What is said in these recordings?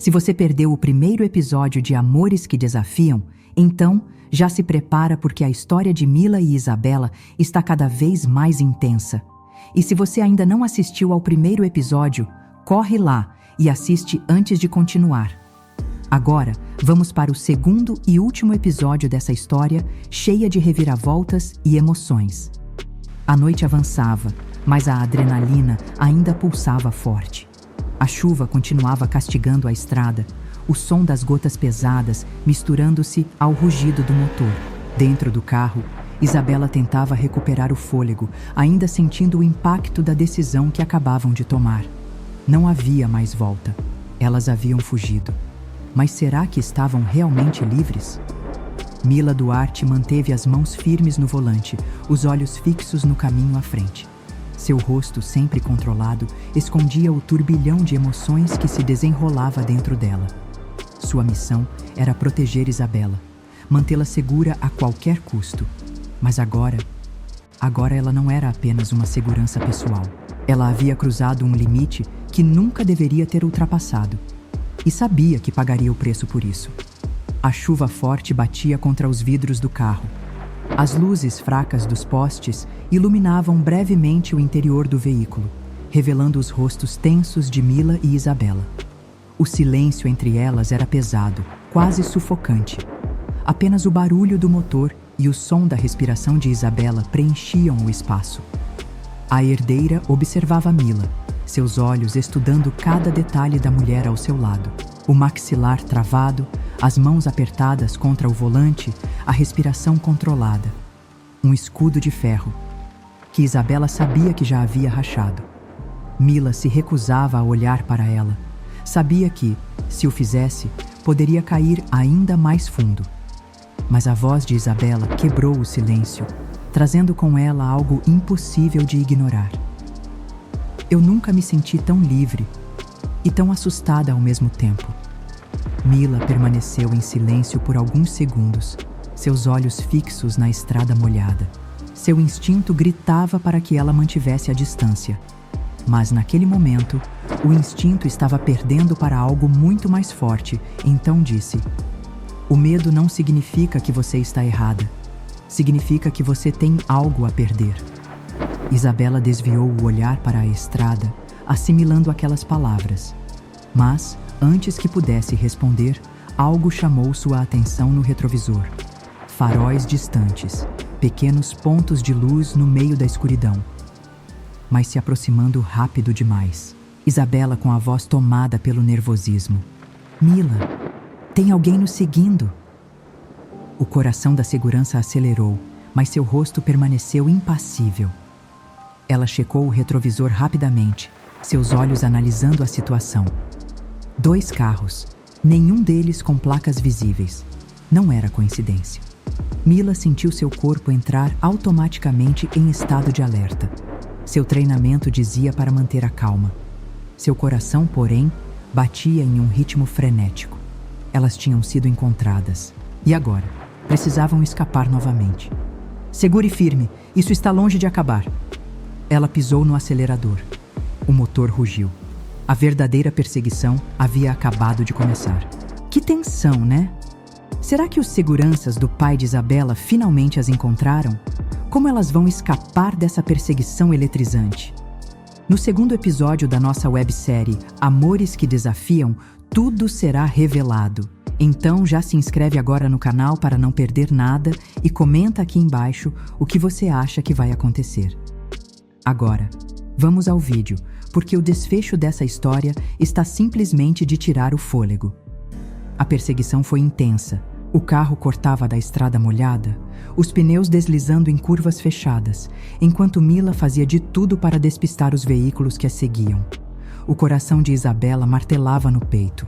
Se você perdeu o primeiro episódio de Amores que Desafiam, então já se prepara porque a história de Mila e Isabela está cada vez mais intensa. E se você ainda não assistiu ao primeiro episódio, corre lá e assiste antes de continuar. Agora, vamos para o segundo e último episódio dessa história, cheia de reviravoltas e emoções. A noite avançava, mas a adrenalina ainda pulsava forte. A chuva continuava castigando a estrada, o som das gotas pesadas misturando-se ao rugido do motor. Dentro do carro, Isabela tentava recuperar o fôlego, ainda sentindo o impacto da decisão que acabavam de tomar. Não havia mais volta. Elas haviam fugido. Mas será que estavam realmente livres? Mila Duarte manteve as mãos firmes no volante, os olhos fixos no caminho à frente. Seu rosto, sempre controlado, escondia o turbilhão de emoções que se desenrolava dentro dela. Sua missão era proteger Isabela, mantê-la segura a qualquer custo. Mas agora ela não era apenas uma segurança pessoal. Ela havia cruzado um limite que nunca deveria ter ultrapassado. E sabia que pagaria o preço por isso. A chuva forte batia contra os vidros do carro. As luzes fracas dos postes iluminavam brevemente o interior do veículo, revelando os rostos tensos de Mila e Isabela. O silêncio entre elas era pesado, quase sufocante. Apenas o barulho do motor e o som da respiração de Isabela preenchiam o espaço. A herdeira observava Mila, seus olhos estudando cada detalhe da mulher ao seu lado. O maxilar travado, as mãos apertadas contra o volante, a respiração controlada. Um escudo de ferro, que Isabela sabia que já havia rachado. Mila se recusava a olhar para ela. Sabia que, se o fizesse, poderia cair ainda mais fundo. Mas a voz de Isabela quebrou o silêncio, trazendo com ela algo impossível de ignorar. Eu nunca me senti tão livre e tão assustada ao mesmo tempo. Mila permaneceu em silêncio por alguns segundos, seus olhos fixos na estrada molhada. Seu instinto gritava para que ela mantivesse a distância. Mas naquele momento, o instinto estava perdendo para algo muito mais forte, então disse: "O medo não significa que você está errada. Significa que você tem algo a perder." Isabela desviou o olhar para a estrada, assimilando aquelas palavras. Mas, antes que pudesse responder, algo chamou sua atenção no retrovisor. Faróis distantes, pequenos pontos de luz no meio da escuridão. Mas se aproximando rápido demais. Isabela com a voz tomada pelo nervosismo. "Mila, tem alguém nos seguindo." O coração da segurança acelerou, mas seu rosto permaneceu impassível. Ela checou o retrovisor rapidamente, seus olhos analisando a situação. 2 carros, nenhum deles com placas visíveis. Não era coincidência. Mila sentiu seu corpo entrar automaticamente em estado de alerta. Seu treinamento dizia para manter a calma. Seu coração, porém, batia em um ritmo frenético. Elas tinham sido encontradas. E agora? Precisavam escapar novamente. "Segure firme, isso está longe de acabar." Ela pisou no acelerador. O motor rugiu. A verdadeira perseguição havia acabado de começar. Que tensão, né? Será que os seguranças do pai de Isabela finalmente as encontraram? Como elas vão escapar dessa perseguição eletrizante? No segundo episódio da nossa websérie Amores que Desafiam, tudo será revelado. Então já se inscreve agora no canal para não perder nada e comenta aqui embaixo o que você acha que vai acontecer. Agora, vamos ao vídeo, porque o desfecho dessa história está simplesmente de tirar o fôlego. A perseguição foi intensa. O carro cortava da estrada molhada, os pneus deslizando em curvas fechadas, enquanto Mila fazia de tudo para despistar os veículos que a seguiam. O coração de Isabela martelava no peito.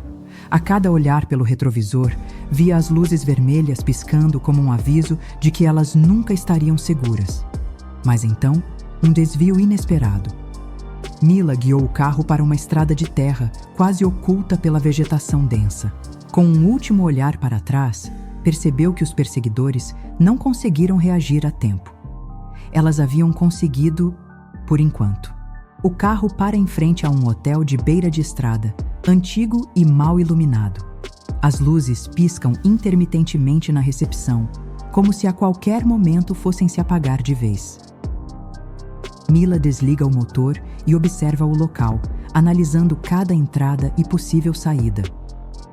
A cada olhar pelo retrovisor, via as luzes vermelhas piscando como um aviso de que elas nunca estariam seguras. Mas então, um desvio inesperado. Mila guiou o carro para uma estrada de terra, quase oculta pela vegetação densa. Com um último olhar para trás, percebeu que os perseguidores não conseguiram reagir a tempo. Elas haviam conseguido, por enquanto. O carro para em frente a um hotel de beira de estrada, antigo e mal iluminado. As luzes piscam intermitentemente na recepção, como se a qualquer momento fossem se apagar de vez. Mila desliga o motor e observa o local, analisando cada entrada e possível saída.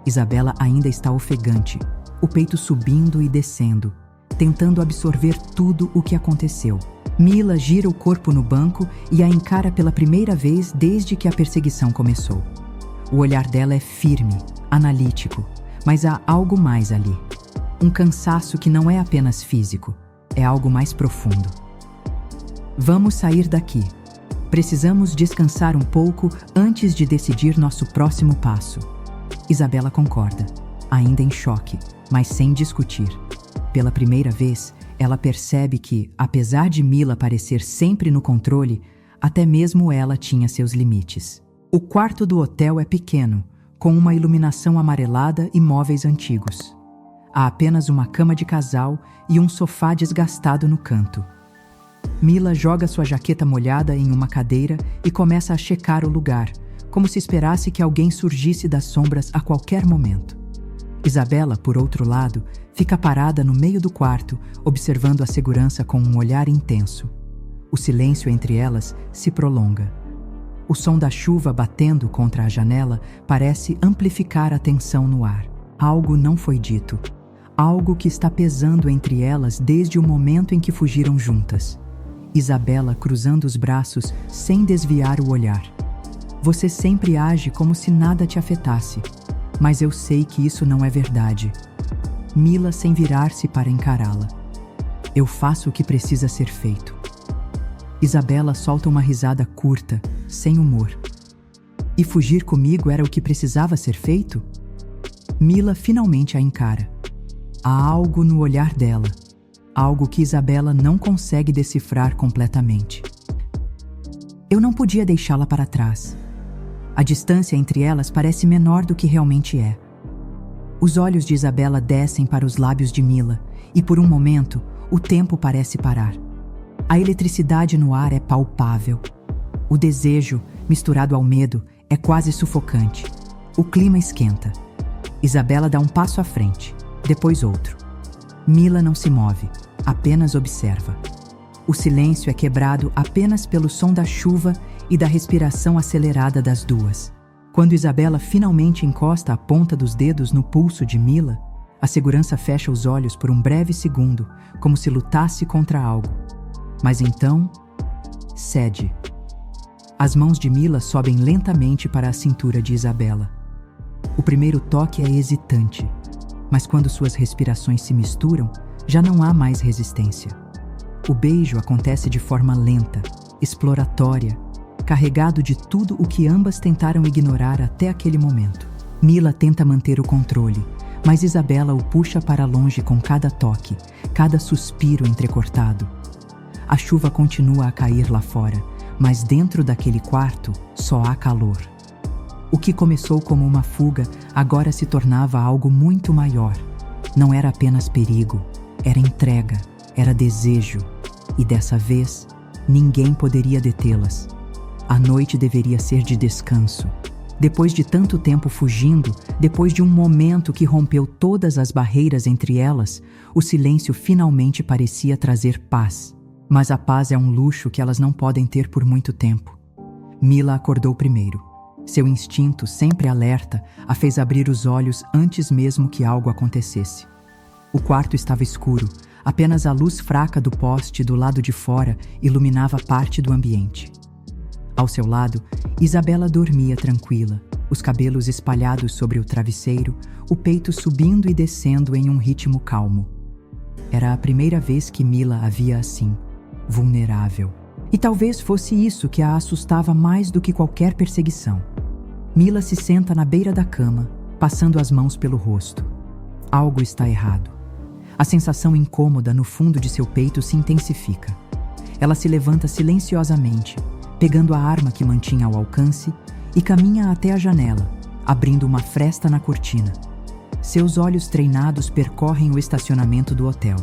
Isabela ainda está ofegante, o peito subindo e descendo, tentando absorver tudo o que aconteceu. Mila gira o corpo no banco e a encara pela primeira vez desde que a perseguição começou. O olhar dela é firme, analítico, mas há algo mais ali. Um cansaço que não é apenas físico, é algo mais profundo. Vamos sair daqui. Precisamos descansar um pouco antes de decidir nosso próximo passo. Isabela concorda, ainda em choque, mas sem discutir. Pela primeira vez, ela percebe que, apesar de Mila parecer sempre no controle, até mesmo ela tinha seus limites. O quarto do hotel é pequeno, com uma iluminação amarelada e móveis antigos. Há apenas uma cama de casal e um sofá desgastado no canto. Mila joga sua jaqueta molhada em uma cadeira e começa a checar o lugar, como se esperasse que alguém surgisse das sombras a qualquer momento. Isabela, por outro lado, fica parada no meio do quarto, observando a segurança com um olhar intenso. O silêncio entre elas se prolonga. O som da chuva batendo contra a janela parece amplificar a tensão no ar. Algo não foi dito. Algo que está pesando entre elas desde o momento em que fugiram juntas. Isabela cruzando os braços sem desviar o olhar. Você sempre age como se nada te afetasse, mas eu sei que isso não é verdade. Mila sem virar-se para encará-la. Eu faço o que precisa ser feito. Isabela solta uma risada curta, sem humor. E fugir comigo era o que precisava ser feito? Mila finalmente a encara. Há algo no olhar dela, algo que Isabela não consegue decifrar completamente. Eu não podia deixá-la para trás. A distância entre elas parece menor do que realmente é. Os olhos de Isabela descem para os lábios de Mila e, por um momento, o tempo parece parar. A eletricidade no ar é palpável. O desejo, misturado ao medo, é quase sufocante. O clima esquenta. Isabela dá um passo à frente, depois outro. Mila não se move, apenas observa. O silêncio é quebrado apenas pelo som da chuva e da respiração acelerada das duas. Quando Isabela finalmente encosta a ponta dos dedos no pulso de Mila, a segurança fecha os olhos por um breve segundo, como se lutasse contra algo. Mas então, cede. As mãos de Mila sobem lentamente para a cintura de Isabela. O primeiro toque é hesitante, mas quando suas respirações se misturam, já não há mais resistência. O beijo acontece de forma lenta, exploratória, carregado de tudo o que ambas tentaram ignorar até aquele momento. Mila tenta manter o controle, mas Isabela o puxa para longe com cada toque, cada suspiro entrecortado. A chuva continua a cair lá fora, mas dentro daquele quarto só há calor. O que começou como uma fuga agora se tornava algo muito maior. Não era apenas perigo, era entrega, era desejo. E dessa vez, ninguém poderia detê-las. A noite deveria ser de descanso. Depois de tanto tempo fugindo, depois de um momento que rompeu todas as barreiras entre elas, o silêncio finalmente parecia trazer paz. Mas a paz é um luxo que elas não podem ter por muito tempo. Mila acordou primeiro. Seu instinto, sempre alerta, a fez abrir os olhos antes mesmo que algo acontecesse. O quarto estava escuro, apenas a luz fraca do poste do lado de fora iluminava parte do ambiente. Ao seu lado, Isabela dormia tranquila, os cabelos espalhados sobre o travesseiro, o peito subindo e descendo em um ritmo calmo. Era a primeira vez que Mila a via assim, vulnerável. E talvez fosse isso que a assustava mais do que qualquer perseguição. Mila se senta na beira da cama, passando as mãos pelo rosto. Algo está errado. A sensação incômoda no fundo de seu peito se intensifica. Ela se levanta silenciosamente, pegando a arma que mantinha ao alcance, e caminha até a janela, abrindo uma fresta na cortina. Seus olhos treinados percorrem o estacionamento do hotel.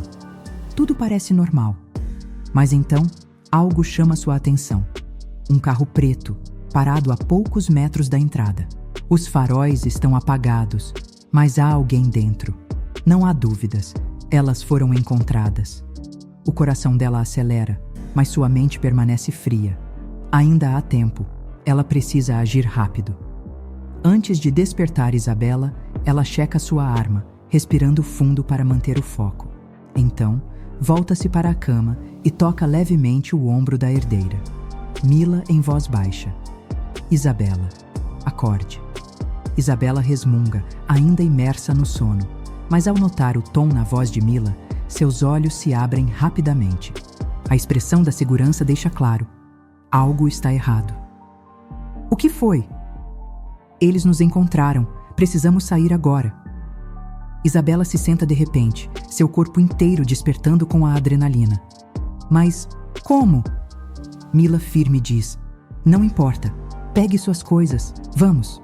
Tudo parece normal. Mas então, algo chama sua atenção. Um carro preto, parado a poucos metros da entrada. Os faróis estão apagados, mas há alguém dentro. Não há dúvidas, elas foram encontradas. O coração dela acelera, mas sua mente permanece fria. Ainda há tempo, ela precisa agir rápido. Antes de despertar Isabela, ela checa sua arma, respirando fundo para manter o foco. Então, volta-se para a cama e toca levemente o ombro da herdeira. Mila em voz baixa. Isabela, acorde. Isabela resmunga, ainda imersa no sono, mas ao notar o tom na voz de Mila, seus olhos se abrem rapidamente. A expressão da segurança deixa claro: algo está errado. O que foi? Eles nos encontraram. Precisamos sair agora. Isabela se senta de repente, seu corpo inteiro despertando com a adrenalina. Mas como? Mila firme diz: não importa. Pegue suas coisas. Vamos.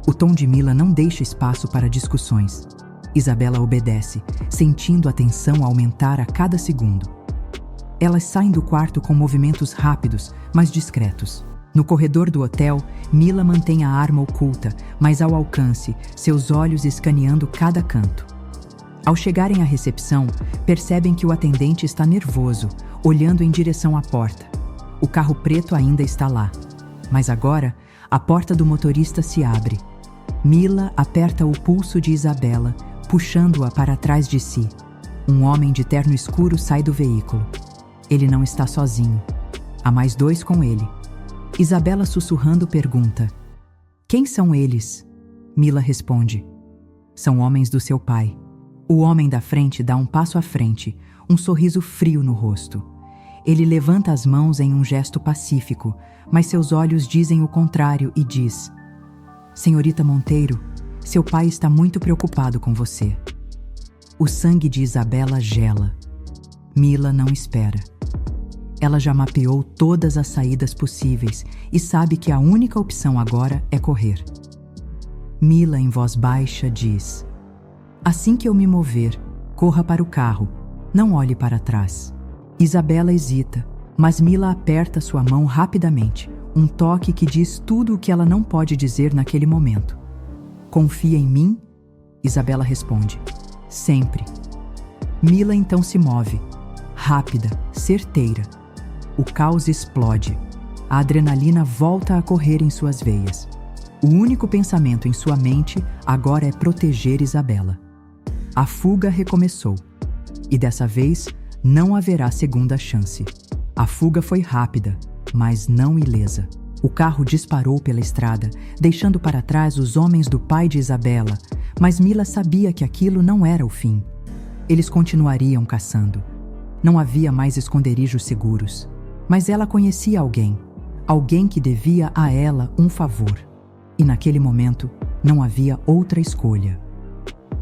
O tom de Mila não deixa espaço para discussões. Isabela obedece, sentindo a tensão aumentar a cada segundo. Elas saem do quarto com movimentos rápidos, mas discretos. No corredor do hotel, Mila mantém a arma oculta, mas ao alcance, seus olhos escaneando cada canto. Ao chegarem à recepção, percebem que o atendente está nervoso, olhando em direção à porta. O carro preto ainda está lá. Mas agora, a porta do motorista se abre. Mila aperta o pulso de Isabela, puxando-a para trás de si. Um homem de terno escuro sai do veículo. Ele não está sozinho. Há mais dois com ele. Isabela, sussurrando, pergunta: quem são eles? Mila responde: são homens do seu pai. O homem da frente dá um passo à frente, um sorriso frio no rosto. Ele levanta as mãos em um gesto pacífico, mas seus olhos dizem o contrário e diz: senhorita Monteiro, seu pai está muito preocupado com você. O sangue de Isabela gela. Mila não espera. Ela já mapeou todas as saídas possíveis e sabe que a única opção agora é correr. Mila, em voz baixa, diz: assim que eu me mover, corra para o carro, não olhe para trás. Isabela hesita, mas Mila aperta sua mão rapidamente, um toque que diz tudo o que ela não pode dizer naquele momento. Confia em mim? Isabela responde: sempre. Mila então se move, rápida, certeira. O caos explode. A adrenalina volta a correr em suas veias. O único pensamento em sua mente agora é proteger Isabela. A fuga recomeçou. E dessa vez, não haverá segunda chance. A fuga foi rápida, mas não ilesa. O carro disparou pela estrada, deixando para trás os homens do pai de Isabela, mas Mila sabia que aquilo não era o fim. Eles continuariam caçando. Não havia mais esconderijos seguros. Mas ela conhecia alguém que devia a ela um favor. E naquele momento, não havia outra escolha.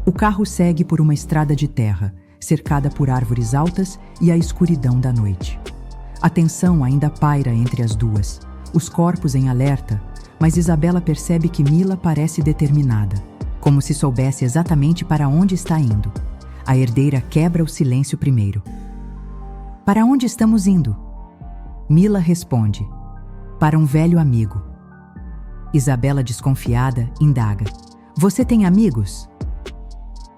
O carro segue por uma estrada de terra, cercada por árvores altas e a escuridão da noite. A tensão ainda paira entre as duas, os corpos em alerta, mas Isabela percebe que Mila parece determinada, como se soubesse exatamente para onde está indo. A herdeira quebra o silêncio primeiro. Para onde estamos indo? Mila responde: para um velho amigo. Isabela, desconfiada, indaga: você tem amigos?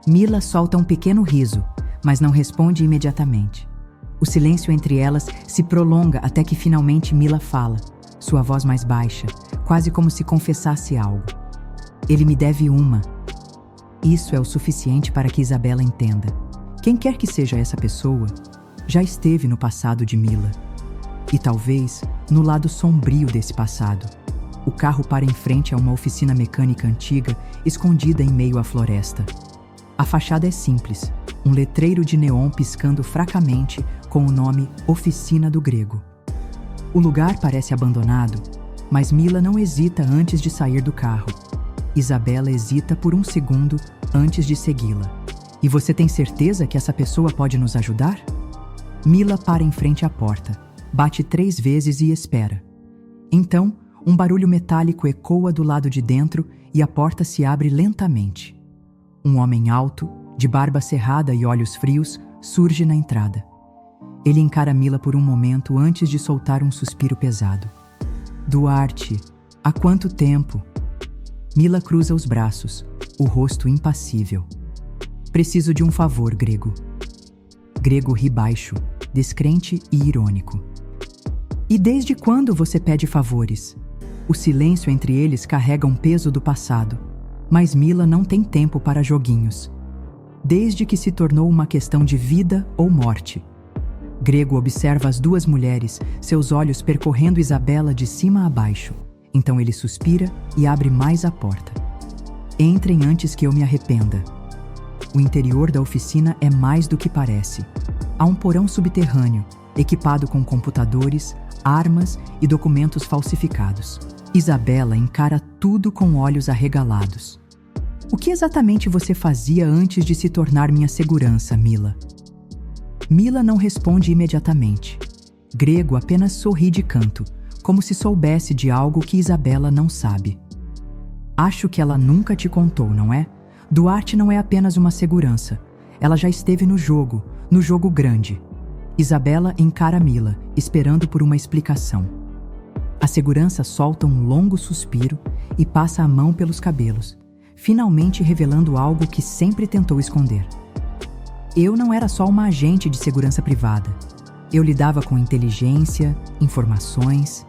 Mila solta um pequeno riso, mas não responde imediatamente. O silêncio entre elas se prolonga até que finalmente Mila fala, sua voz mais baixa, quase como se confessasse algo. Ele me deve uma. Isso é o suficiente para que Isabela entenda. Quem quer que seja essa pessoa, já esteve no passado de Mila. E talvez no lado sombrio desse passado. O carro para em frente a uma oficina mecânica antiga, escondida em meio à floresta. A fachada é simples, um letreiro de neon piscando fracamente com o nome Oficina do Grego. O lugar parece abandonado, mas Mila não hesita antes de sair do carro. Isabela hesita por um segundo antes de segui-la. E você tem certeza que essa pessoa pode nos ajudar? Mila para em frente à porta. Bate 3 vezes e espera. Então, um barulho metálico ecoa do lado de dentro e a porta se abre lentamente. Um homem alto, de barba cerrada e olhos frios, surge na entrada. Ele encara Mila por um momento antes de soltar um suspiro pesado. Duarte, há quanto tempo? Mila cruza os braços, o rosto impassível. Preciso de um favor, Grego. Grego ri baixo, descrente e irônico. E desde quando você pede favores? O silêncio entre eles carrega um peso do passado, mas Mila não tem tempo para joguinhos. Desde que se tornou uma questão de vida ou morte. Grego observa as duas mulheres, seus olhos percorrendo Isabela de cima a baixo. Então ele suspira e abre mais a porta. Entrem antes que eu me arrependa. O interior da oficina é mais do que parece. Há um porão subterrâneo, equipado com computadores, armas e documentos falsificados. Isabela encara tudo com olhos arregalados. O que exatamente você fazia antes de se tornar minha segurança, Mila? Mila não responde imediatamente. Grego apenas sorri de canto, como se soubesse de algo que Isabela não sabe. Acho que ela nunca te contou, não é? Duarte não é apenas uma segurança. Ela já esteve no jogo grande. Isabela encara Mila, esperando por uma explicação. A segurança solta um longo suspiro e passa a mão pelos cabelos, finalmente revelando algo que sempre tentou esconder. Eu não era só uma agente de segurança privada. Eu lidava com inteligência, informações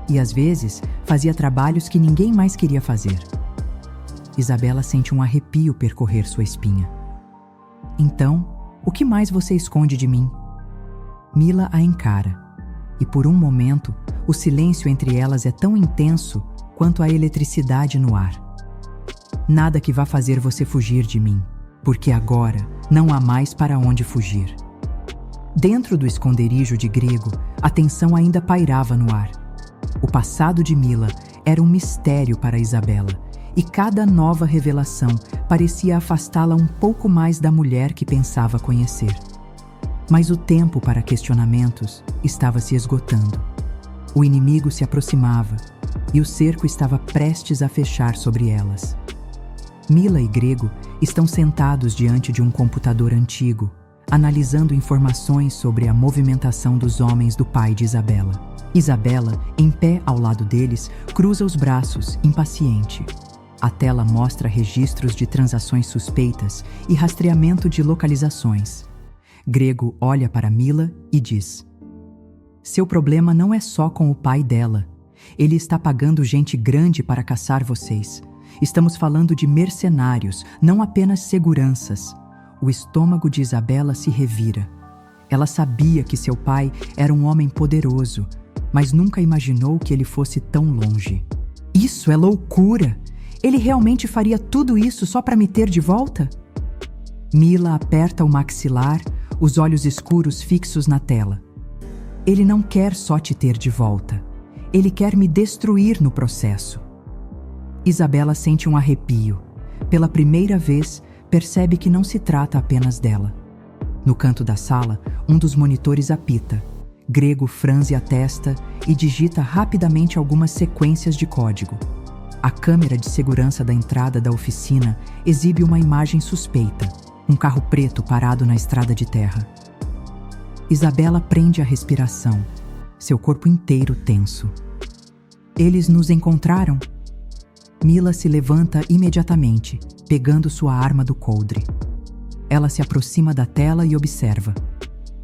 e, às vezes, fazia trabalhos que ninguém mais queria fazer. Isabela sente um arrepio percorrer sua espinha. Então, o que mais você esconde de mim? Mila a encara, e por um momento, o silêncio entre elas é tão intenso quanto a eletricidade no ar. Nada que vá fazer você fugir de mim, porque agora não há mais para onde fugir. Dentro do esconderijo de Grego, a tensão ainda pairava no ar. O passado de Mila era um mistério para Isabela, e cada nova revelação parecia afastá-la um pouco mais da mulher que pensava conhecer. Mas o tempo para questionamentos estava se esgotando. O inimigo se aproximava, e o cerco estava prestes a fechar sobre elas. Mila e Grego estão sentados diante de um computador antigo, analisando informações sobre a movimentação dos homens do pai de Isabela. Isabela, em pé ao lado deles, cruza os braços, impaciente. A tela mostra registros de transações suspeitas e rastreamento de localizações. Grego olha para Mila e diz: seu problema não é só com o pai dela. Ele está pagando gente grande para caçar vocês. Estamos falando de mercenários, não apenas seguranças. O estômago de Isabela se revira. Ela sabia que seu pai era um homem poderoso, mas nunca imaginou que ele fosse tão longe. Isso é loucura! Ele realmente faria tudo isso só para me ter de volta? Mila aperta o maxilar, os olhos escuros fixos na tela. Ele não quer só te ter de volta. Ele quer me destruir no processo. Isabela sente um arrepio. Pela primeira vez, percebe que não se trata apenas dela. No canto da sala, um dos monitores apita. Grego franze a testa e digita rapidamente algumas sequências de código. A câmera de segurança da entrada da oficina exibe uma imagem suspeita. Um carro preto parado na estrada de terra. Isabela prende a respiração, seu corpo inteiro tenso. Eles nos encontraram? Mila se levanta imediatamente, pegando sua arma do coldre. Ela se aproxima da tela e observa.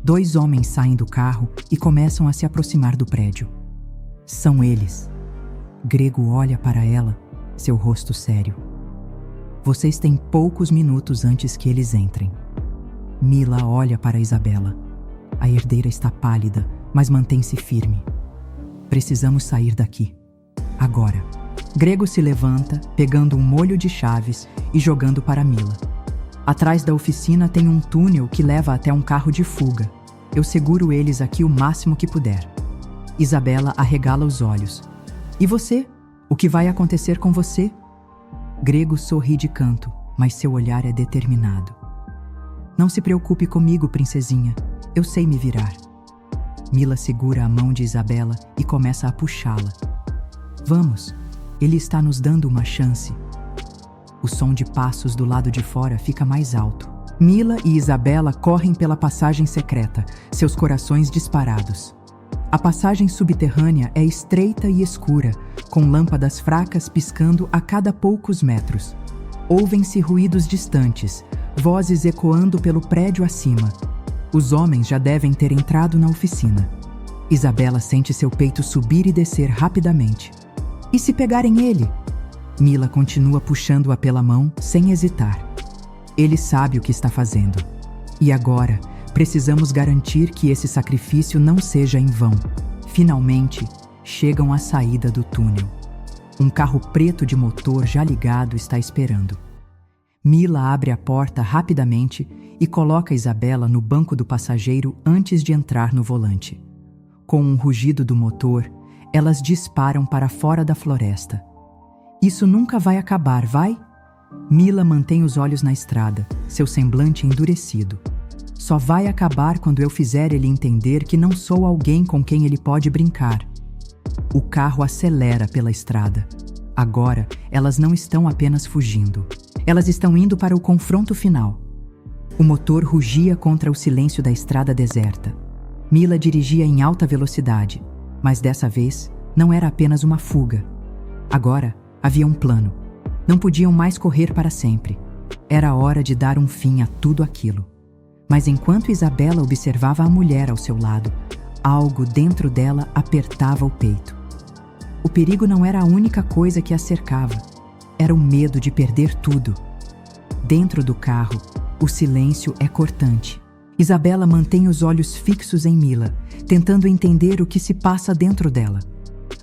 2 homens saem do carro e começam a se aproximar do prédio. São eles. Grego olha para ela, seu rosto sério. Vocês têm poucos minutos antes que eles entrem. Mila olha para Isabela. A herdeira está pálida, mas mantém-se firme. Precisamos sair daqui. Agora. Grego se levanta, pegando um molho de chaves e jogando para Mila. Atrás da oficina tem um túnel que leva até um carro de fuga. Eu seguro eles aqui o máximo que puder. Isabela arregala os olhos. E você? O que vai acontecer com você? Grego sorri de canto, mas seu olhar é determinado. Não se preocupe comigo, princesinha. Eu sei me virar. Mila segura a mão de Isabela e começa a puxá-la. Vamos, ele está nos dando uma chance. O som de passos do lado de fora fica mais alto. Mila e Isabela correm pela passagem secreta, seus corações disparados. A passagem subterrânea é estreita e escura, com lâmpadas fracas piscando a cada poucos metros. Ouvem-se ruídos distantes, vozes ecoando pelo prédio acima. Os homens já devem ter entrado na oficina. Isabela sente seu peito subir e descer rapidamente. E se pegarem ele? Mila continua puxando-a pela mão, sem hesitar. Ele sabe o que está fazendo. E agora, precisamos garantir que esse sacrifício não seja em vão. Finalmente, chegam à saída do túnel. Um carro preto de motor já ligado está esperando. Mila abre a porta rapidamente e coloca Isabela no banco do passageiro antes de entrar no volante. Com um rugido do motor, elas disparam para fora da floresta. Isso nunca vai acabar, vai? Mila mantém os olhos na estrada, seu semblante endurecido. Só vai acabar quando eu fizer ele entender que não sou alguém com quem ele pode brincar. O carro acelera pela estrada. Agora, elas não estão apenas fugindo. Elas estão indo para o confronto final. O motor rugia contra o silêncio da estrada deserta. Mila dirigia em alta velocidade, mas dessa vez não era apenas uma fuga. Agora havia um plano. Não podiam mais correr para sempre. Era hora de dar um fim a tudo aquilo. Mas enquanto Isabela observava a mulher ao seu lado, algo dentro dela apertava o peito. O perigo não era a única coisa que a cercava. Era o medo de perder tudo. Dentro do carro, o silêncio é cortante. Isabela mantém os olhos fixos em Mila, tentando entender o que se passa dentro dela.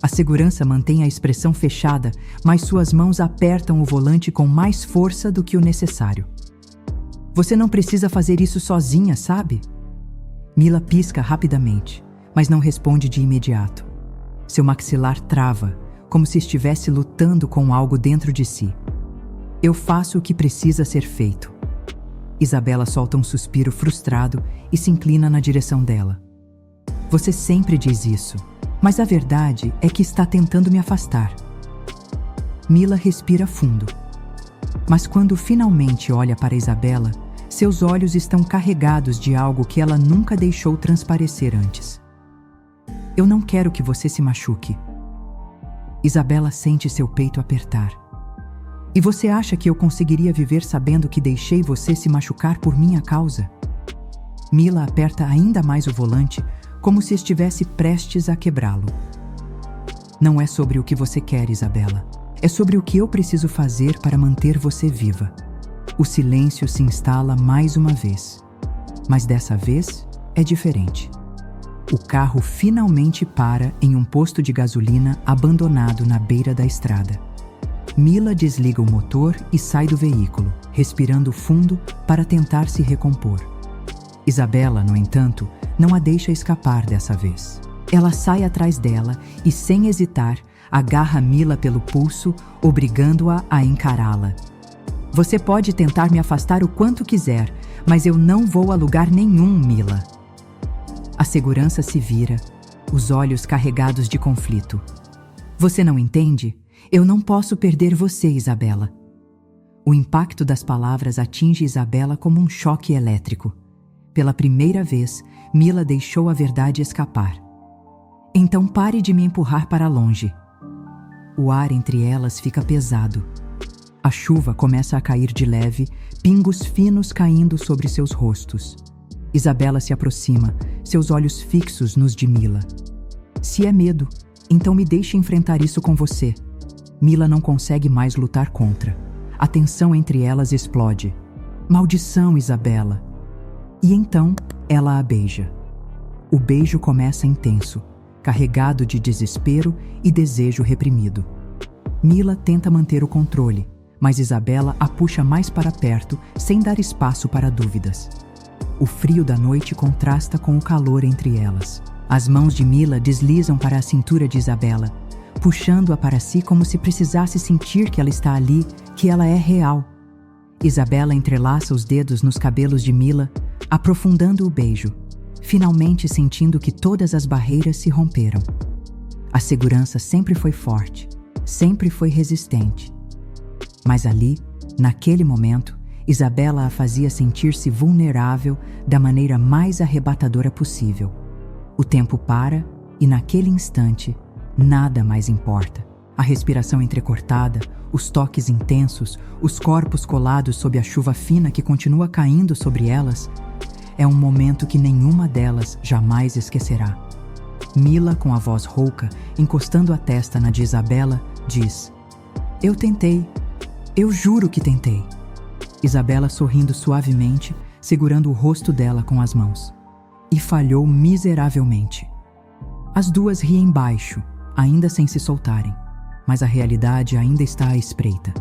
A segurança mantém a expressão fechada, mas suas mãos apertam o volante com mais força do que o necessário. Você não precisa fazer isso sozinha, sabe? Mila pisca rapidamente, mas não responde de imediato. Seu maxilar trava, como se estivesse lutando com algo dentro de si. Eu faço o que precisa ser feito. Isabela solta um suspiro frustrado e se inclina na direção dela. Você sempre diz isso, mas a verdade é que está tentando me afastar. Mila respira fundo. Mas quando finalmente olha para Isabela, seus olhos estão carregados de algo que ela nunca deixou transparecer antes. Eu não quero que você se machuque. Isabela sente seu peito apertar. E você acha que eu conseguiria viver sabendo que deixei você se machucar por minha causa? Mila aperta ainda mais o volante, como se estivesse prestes a quebrá-lo. Não é sobre o que você quer, Isabela. É sobre o que eu preciso fazer para manter você viva. O silêncio se instala mais uma vez. Mas dessa vez é diferente. O carro finalmente para em um posto de gasolina abandonado na beira da estrada. Mila desliga o motor e sai do veículo, respirando fundo para tentar se recompor. Isabela, no entanto, não a deixa escapar dessa vez. Ela sai atrás dela e, sem hesitar, agarra Mila pelo pulso, obrigando-a a encará-la. Você pode tentar me afastar o quanto quiser, mas eu não vou a lugar nenhum, Mila. A segurança se vira, os olhos carregados de conflito. Você não entende? Eu não posso perder você, Isabela. O impacto das palavras atinge Isabela como um choque elétrico. Pela primeira vez, Mila deixou a verdade escapar. Então pare de me empurrar para longe. O ar entre elas fica pesado. A chuva começa a cair de leve, pingos finos caindo sobre seus rostos. Isabela se aproxima, seus olhos fixos nos de Mila. Se é medo, então me deixe enfrentar isso com você. Mila não consegue mais lutar contra. A tensão entre elas explode. Maldição, Isabela! E então, ela a beija. O beijo começa intenso, carregado de desespero e desejo reprimido. Mila tenta manter o controle, mas Isabela a puxa mais para perto, sem dar espaço para dúvidas. O frio da noite contrasta com o calor entre elas. As mãos de Mila deslizam para a cintura de Isabela, puxando-a para si como se precisasse sentir que ela está ali, que ela é real. Isabela entrelaça os dedos nos cabelos de Mila, aprofundando o beijo, finalmente sentindo que todas as barreiras se romperam. A segurança sempre foi forte, sempre foi resistente. Mas ali, naquele momento, Isabela a fazia sentir-se vulnerável da maneira mais arrebatadora possível. O tempo para E naquele instante, nada mais importa. A respiração entrecortada, os toques intensos, os corpos colados sob a chuva fina que continua caindo sobre elas, é um momento que nenhuma delas jamais esquecerá. Mila, com a voz rouca, encostando a testa na de Isabela, diz: "Eu tentei. Eu juro que tentei." Isabela sorrindo suavemente, segurando o rosto dela com as mãos. E falhou miseravelmente. As duas riem baixo, ainda sem se soltarem, mas a realidade ainda está à espreita.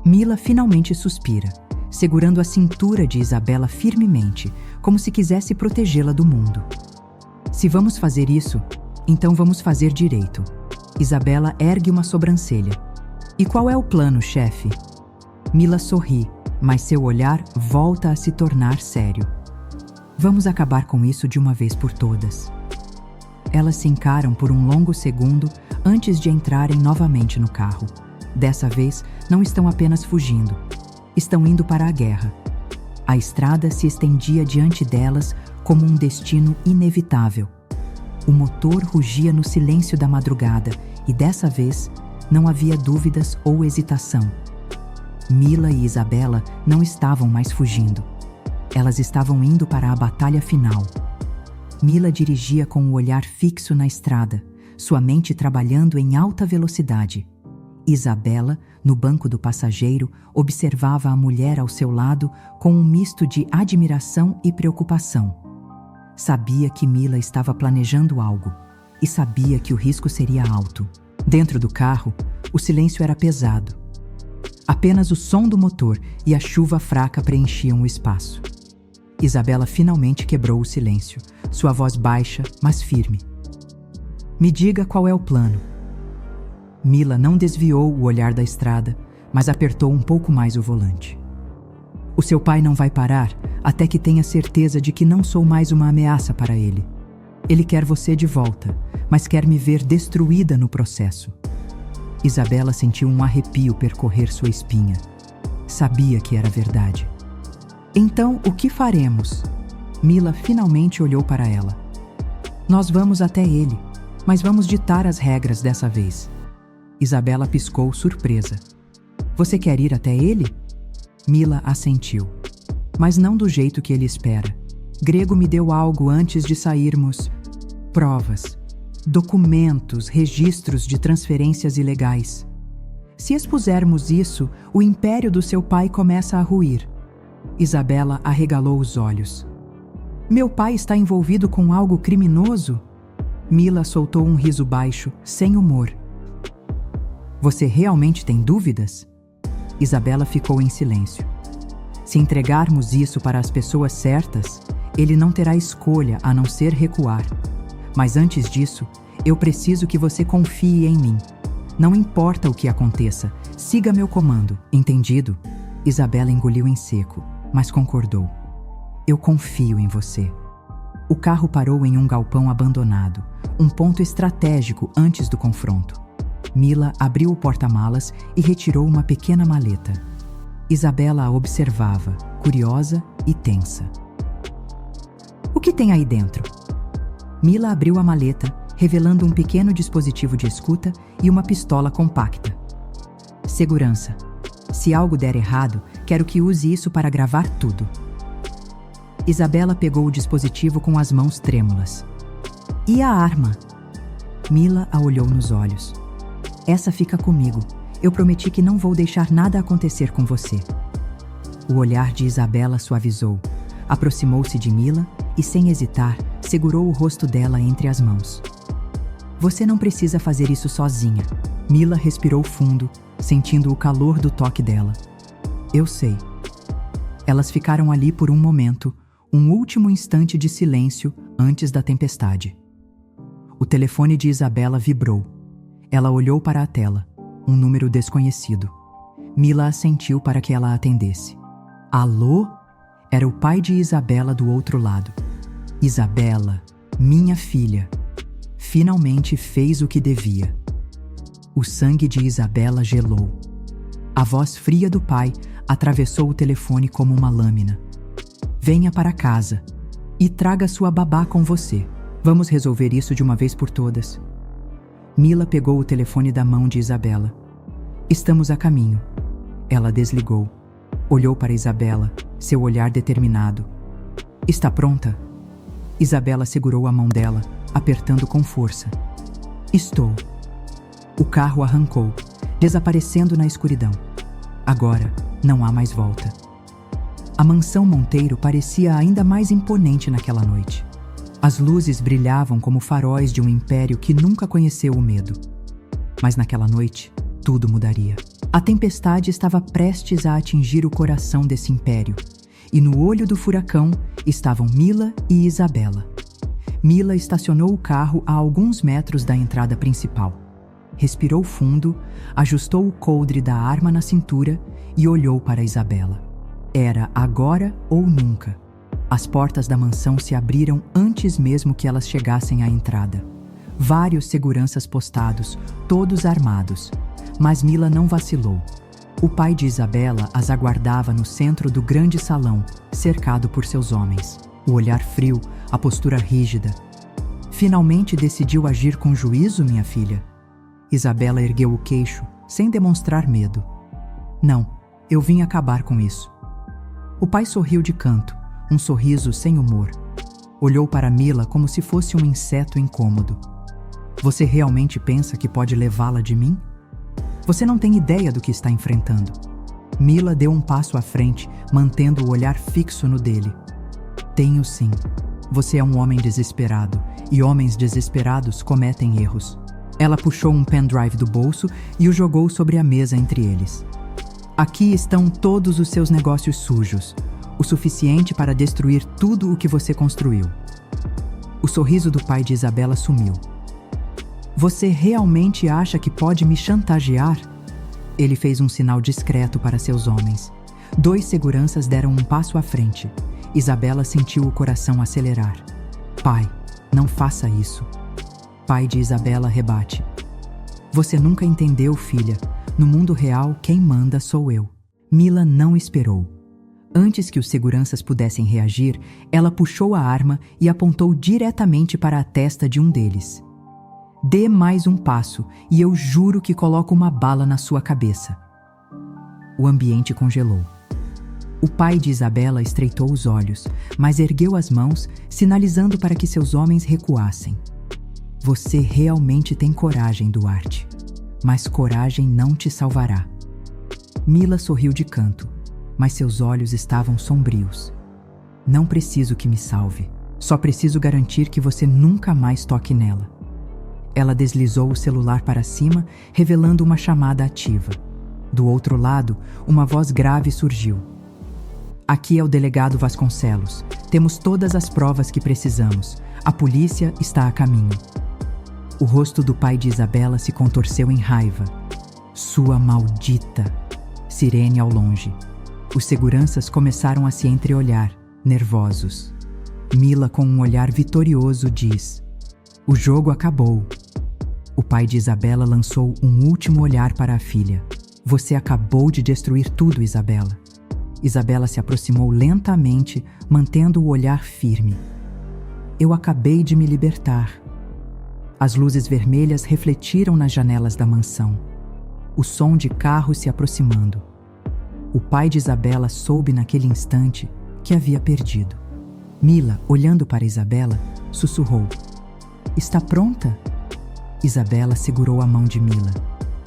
Mila finalmente suspira, segurando a cintura de Isabela firmemente, como se quisesse protegê-la do mundo. "Se vamos fazer isso, então vamos fazer direito." Isabela ergue uma sobrancelha. "E qual é o plano, chefe?" Mila sorri, mas seu olhar volta a se tornar sério. "Vamos acabar com isso de uma vez por todas." Elas se encaram por um longo segundo antes de entrarem novamente no carro. Dessa vez, não estão apenas fugindo. Estão indo para a guerra. A estrada se estendia diante delas como um destino inevitável. O motor rugia no silêncio da madrugada e, dessa vez, não havia dúvidas ou hesitação. Mila e Isabela não estavam mais fugindo. Elas estavam indo para a batalha final. Mila dirigia com o olhar fixo na estrada, sua mente trabalhando em alta velocidade. Isabela, no banco do passageiro, observava a mulher ao seu lado com um misto de admiração e preocupação. Sabia que Mila estava planejando algo e sabia que o risco seria alto. Dentro do carro, o silêncio era pesado. Apenas o som do motor e a chuva fraca preenchiam o espaço. Isabela finalmente quebrou o silêncio, sua voz baixa, mas firme. "Me diga qual é o plano." Mila não desviou o olhar da estrada, mas apertou um pouco mais o volante. "O seu pai não vai parar até que tenha certeza de que não sou mais uma ameaça para ele. Ele quer você de volta, mas quer me ver destruída no processo." Isabela sentiu um arrepio percorrer sua espinha. Sabia que era verdade. "Então, o que faremos?" Mila finalmente olhou para ela. "Nós vamos até ele, mas vamos ditar as regras dessa vez." Isabela piscou, surpresa. "Você quer ir até ele?" Mila assentiu. "Mas não do jeito que ele espera. Grego me deu algo antes de sairmos. Provas, documentos, registros de transferências ilegais. Se expusermos isso, o império do seu pai começa a ruir." Isabela arregalou os olhos. "Meu pai está envolvido com algo criminoso?" Mila soltou um riso baixo, sem humor. "Você realmente tem dúvidas?" Isabela ficou em silêncio. "Se entregarmos isso para as pessoas certas, ele não terá escolha a não ser recuar. Mas antes disso, eu preciso que você confie em mim. Não importa o que aconteça, siga meu comando, entendido?" Isabela engoliu em seco, mas concordou. "Eu confio em você." O carro parou em um galpão abandonado, um ponto estratégico antes do confronto. Mila abriu o porta-malas e retirou uma pequena maleta. Isabela a observava, curiosa e tensa. "O que tem aí dentro?" Mila abriu a maleta, revelando um pequeno dispositivo de escuta e uma pistola compacta. "Segurança. Se algo der errado, quero que use isso para gravar tudo." Isabela pegou o dispositivo com as mãos trêmulas. "E a arma?" Mila a olhou nos olhos. "Essa fica comigo. Eu prometi que não vou deixar nada acontecer com você." O olhar de Isabela suavizou. Aproximou-se de Mila e, sem hesitar, segurou o rosto dela entre as mãos. "Você não precisa fazer isso sozinha." Mila respirou fundo, sentindo o calor do toque dela. "Eu sei." Elas ficaram ali por um momento, um último instante de silêncio antes da tempestade. O telefone de Isabela vibrou. Ela olhou para a tela, um número desconhecido. Mila assentiu para que ela atendesse. "Alô?" Era o pai de Isabela do outro lado. "Isabela, minha filha." Finalmente fez o que devia. O sangue de Isabela gelou. A voz fria do pai atravessou o telefone como uma lâmina. "Venha para casa e traga sua babá com você. Vamos resolver isso de uma vez por todas. Mila pegou o telefone da mão de Isabela. Estamos a caminho. Ela desligou. Olhou para Isabela, seu olhar determinado. Está pronta? Isabela segurou a mão dela, apertando com força. Estou. O carro arrancou, desaparecendo na escuridão. Agora, não há mais volta. A mansão Monteiro parecia ainda mais imponente naquela noite. As luzes brilhavam como faróis de um império que nunca conheceu o medo. Mas naquela noite, tudo mudaria. A tempestade estava prestes a atingir o coração desse império, e no olho do furacão estavam Mila e Isabela. Mila estacionou o carro a alguns metros da entrada principal. Respirou fundo, ajustou o coldre da arma na cintura e olhou para Isabela. Era agora ou nunca. As portas da mansão se abriram antes mesmo que elas chegassem à entrada. Vários seguranças postados, todos armados. Mas Mila não vacilou. O pai de Isabela as aguardava no centro do grande salão, cercado por seus homens. O olhar frio, a postura rígida. Finalmente decidiu agir com juízo, minha filha? Isabela ergueu o queixo, sem demonstrar medo. Não, eu vim acabar com isso. O pai sorriu de canto, um sorriso sem humor. Olhou para Mila como se fosse um inseto incômodo. Você realmente pensa que pode levá-la de mim? Você não tem ideia do que está enfrentando. Mila deu um passo à frente, mantendo o olhar fixo no dele. Tenho sim. Você é um homem desesperado, e homens desesperados cometem erros. Ela puxou um pendrive do bolso e o jogou sobre a mesa entre eles. Aqui estão todos os seus negócios sujos, o suficiente para destruir tudo o que você construiu. O sorriso do pai de Isabela sumiu. Você realmente acha que pode me chantagear? Ele fez um sinal discreto para seus homens. 2 seguranças deram um passo à frente. Isabela sentiu o coração acelerar. Pai, não faça isso. Pai de Isabela rebate. Você nunca entendeu, filha. No mundo real, quem manda sou eu. Mila não esperou. Antes que os seguranças pudessem reagir, ela puxou a arma e apontou diretamente para a testa de um deles. Dê mais um passo e eu juro que coloco uma bala na sua cabeça. O ambiente congelou. O pai de Isabela estreitou os olhos, mas ergueu as mãos, sinalizando para que seus homens recuassem. Você realmente tem coragem, Duarte. Mas coragem não te salvará. Mila sorriu de canto, mas seus olhos estavam sombrios. Não preciso que me salve. Só preciso garantir que você nunca mais toque nela. Ela deslizou o celular para cima, revelando uma chamada ativa. Do outro lado, uma voz grave surgiu. Aqui é o delegado Vasconcelos. Temos todas as provas que precisamos. A polícia está a caminho. O rosto do pai de Isabela se contorceu em raiva. Sua maldita! Sirene ao longe. Os seguranças começaram a se entreolhar, nervosos. Mila, com um olhar vitorioso, diz: o jogo acabou. O pai de Isabela lançou um último olhar para a filha. Você acabou de destruir tudo, Isabela. Isabela se aproximou lentamente, mantendo o olhar firme. Eu acabei de me libertar. As luzes vermelhas refletiram nas janelas da mansão. O som de carros se aproximando. O pai de Isabela soube naquele instante que havia perdido. Mila, olhando para Isabela, sussurrou: Está pronta? Isabela segurou a mão de Mila.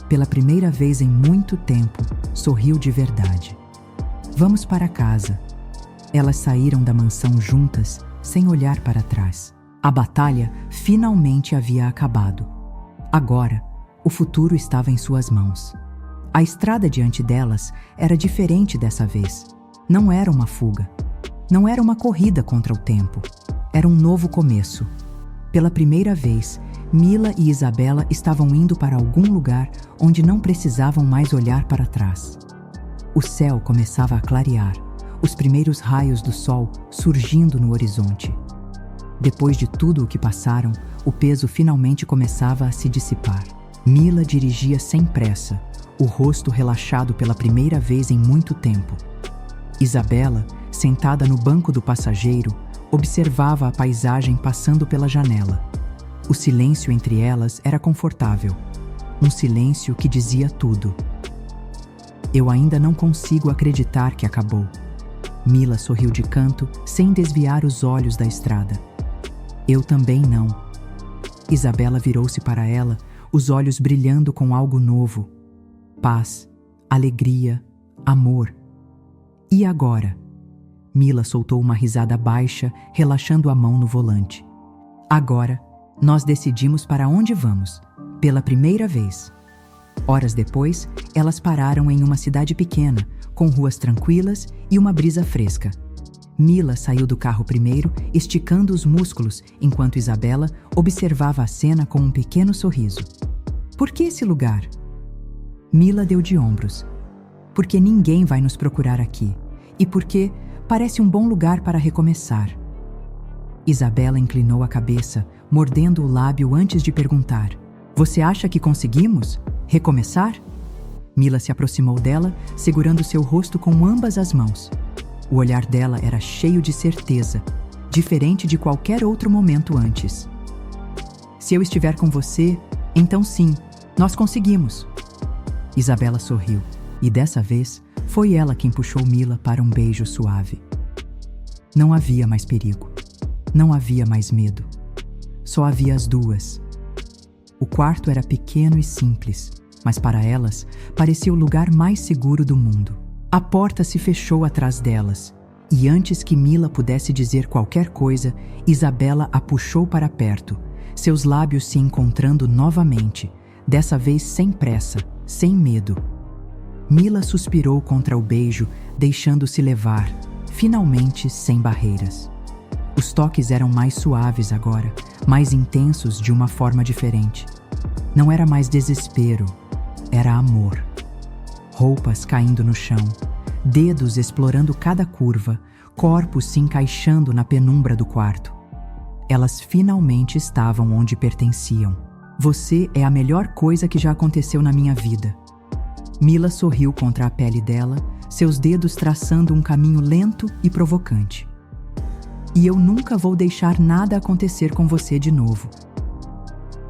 Pela primeira vez em muito tempo, sorriu de verdade. Vamos para casa. Elas saíram da mansão juntas, sem olhar para trás. A batalha finalmente havia acabado. Agora, o futuro estava em suas mãos. A estrada diante delas era diferente dessa vez. Não era uma fuga. Não era uma corrida contra o tempo. Era um novo começo. Pela primeira vez, Mila e Isabela estavam indo para algum lugar onde não precisavam mais olhar para trás. O céu começava a clarear, os primeiros raios do sol surgindo no horizonte. Depois de tudo o que passaram, o peso finalmente começava a se dissipar. Mila dirigia sem pressa, o rosto relaxado pela primeira vez em muito tempo. Isabela, sentada no banco do passageiro, observava a paisagem passando pela janela. O silêncio entre elas era confortável. Um silêncio que dizia tudo. Eu ainda não consigo acreditar que acabou. Mila sorriu de canto, sem desviar os olhos da estrada. Eu também não. Isabela virou-se para ela, os olhos brilhando com algo novo. Paz, alegria, amor. E agora? Mila soltou uma risada baixa, relaxando a mão no volante. Agora, nós decidimos para onde vamos, pela primeira vez. Horas depois, elas pararam em uma cidade pequena, com ruas tranquilas e uma brisa fresca. Mila saiu do carro primeiro, esticando os músculos, enquanto Isabela observava a cena com um pequeno sorriso. Por que esse lugar? Mila deu de ombros. Porque ninguém vai nos procurar aqui. E porque parece um bom lugar para recomeçar. Isabela inclinou a cabeça, mordendo o lábio antes de perguntar. Você acha que conseguimos? Recomeçar? Mila se aproximou dela, segurando seu rosto com ambas as mãos. O olhar dela era cheio de certeza, diferente de qualquer outro momento antes. Se eu estiver com você, então sim, nós conseguimos. Isabela sorriu, e dessa vez foi ela quem puxou Mila para um beijo suave. Não havia mais perigo. Não havia mais medo. Só havia as duas. O quarto era pequeno e simples, mas para elas parecia o lugar mais seguro do mundo. A porta se fechou atrás delas, e antes que Mila pudesse dizer qualquer coisa, Isabela a puxou para perto, seus lábios se encontrando novamente, dessa vez sem pressa, sem medo. Mila suspirou contra o beijo, deixando-se levar, finalmente sem barreiras. Os toques eram mais suaves agora, mais intensos de uma forma diferente. Não era mais desespero, era amor. Roupas caindo no chão, dedos explorando cada curva, corpos se encaixando na penumbra do quarto. Elas finalmente estavam onde pertenciam. Você é a melhor coisa que já aconteceu na minha vida. Mila sorriu contra a pele dela, seus dedos traçando um caminho lento e provocante. E eu nunca vou deixar nada acontecer com você de novo.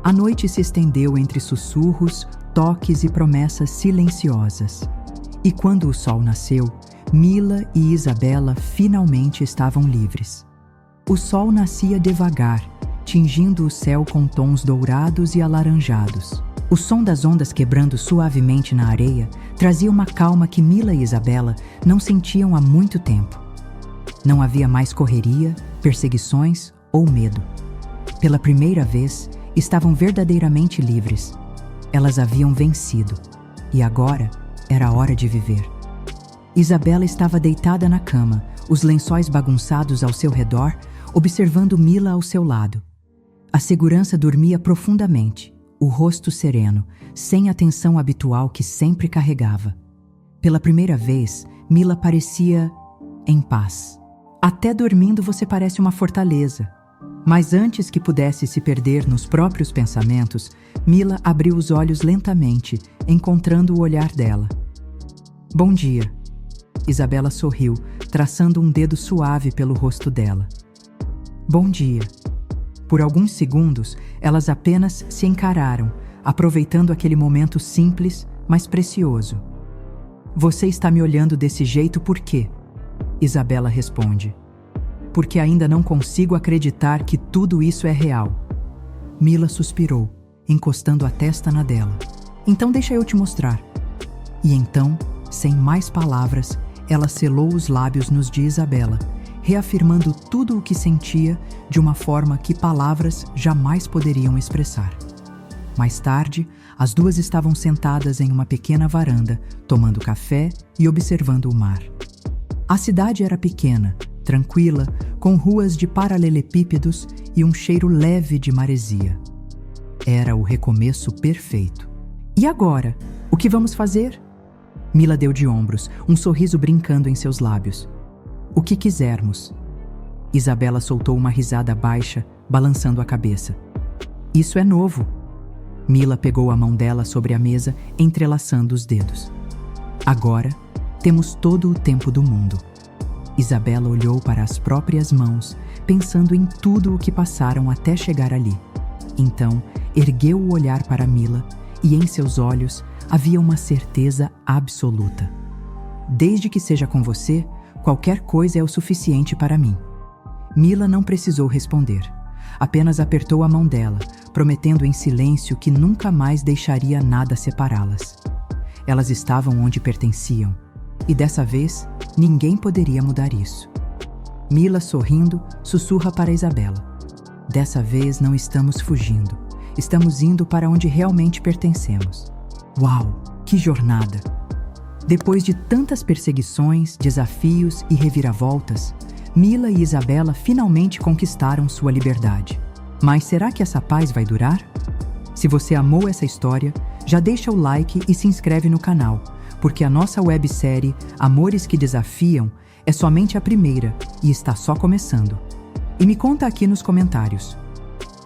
A noite se estendeu entre sussurros, toques e promessas silenciosas. E quando o sol nasceu, Mila e Isabela finalmente estavam livres. O sol nascia devagar, tingindo o céu com tons dourados e alaranjados. O som das ondas quebrando suavemente na areia trazia uma calma que Mila e Isabela não sentiam há muito tempo. Não havia mais correria, perseguições ou medo. Pela primeira vez, estavam verdadeiramente livres. Elas haviam vencido, e agora era a hora de viver. Isabela estava deitada na cama, os lençóis bagunçados ao seu redor, observando Mila ao seu lado. A segurança dormia profundamente, o rosto sereno, sem a tensão habitual que sempre carregava. Pela primeira vez, Mila parecia em paz. Até dormindo você parece uma fortaleza. Mas antes que pudesse se perder nos próprios pensamentos, Mila abriu os olhos lentamente, encontrando o olhar dela. Bom dia. Isabela sorriu, traçando um dedo suave pelo rosto dela. Bom dia. Por alguns segundos, elas apenas se encararam, aproveitando aquele momento simples, mas precioso. Você está me olhando desse jeito por quê? Isabela responde. Porque ainda não consigo acreditar que tudo isso é real. Mila suspirou, encostando a testa na dela. Então deixa eu te mostrar. E então, sem mais palavras, ela selou os lábios nos de Isabela, reafirmando tudo o que sentia de uma forma que palavras jamais poderiam expressar. Mais tarde, as duas estavam sentadas em uma pequena varanda, tomando café e observando o mar. A cidade era pequena, tranquila, com ruas de paralelepípedos e um cheiro leve de maresia. Era o recomeço perfeito. E agora? O que vamos fazer? Mila deu de ombros, um sorriso brincando em seus lábios. O que quisermos. Isabela soltou uma risada baixa, balançando a cabeça. Isso é novo. Mila pegou a mão dela sobre a mesa, entrelaçando os dedos. Agora, temos todo o tempo do mundo. Isabela olhou para as próprias mãos, pensando em tudo o que passaram até chegar ali. Então, ergueu o olhar para Mila e em seus olhos havia uma certeza absoluta. Desde que seja com você, qualquer coisa é o suficiente para mim. Mila não precisou responder. Apenas apertou a mão dela, prometendo em silêncio que nunca mais deixaria nada separá-las. Elas estavam onde pertenciam, e dessa vez, ninguém poderia mudar isso. Mila, sorrindo, sussurra para Isabela: "Dessa vez não estamos fugindo. Estamos indo para onde realmente pertencemos." Uau, que jornada! Depois de tantas perseguições, desafios e reviravoltas, Mila e Isabela finalmente conquistaram sua liberdade. Mas será que essa paz vai durar? Se você amou essa história, já deixa o like e se inscreve no canal, porque a nossa websérie Amores que Desafiam é somente a primeira e está só começando. E me conta aqui nos comentários: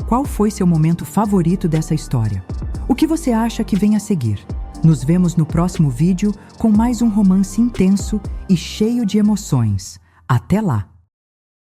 qual foi seu momento favorito dessa história? O que você acha que vem a seguir? Nos vemos no próximo vídeo com mais um romance intenso e cheio de emoções. Até lá!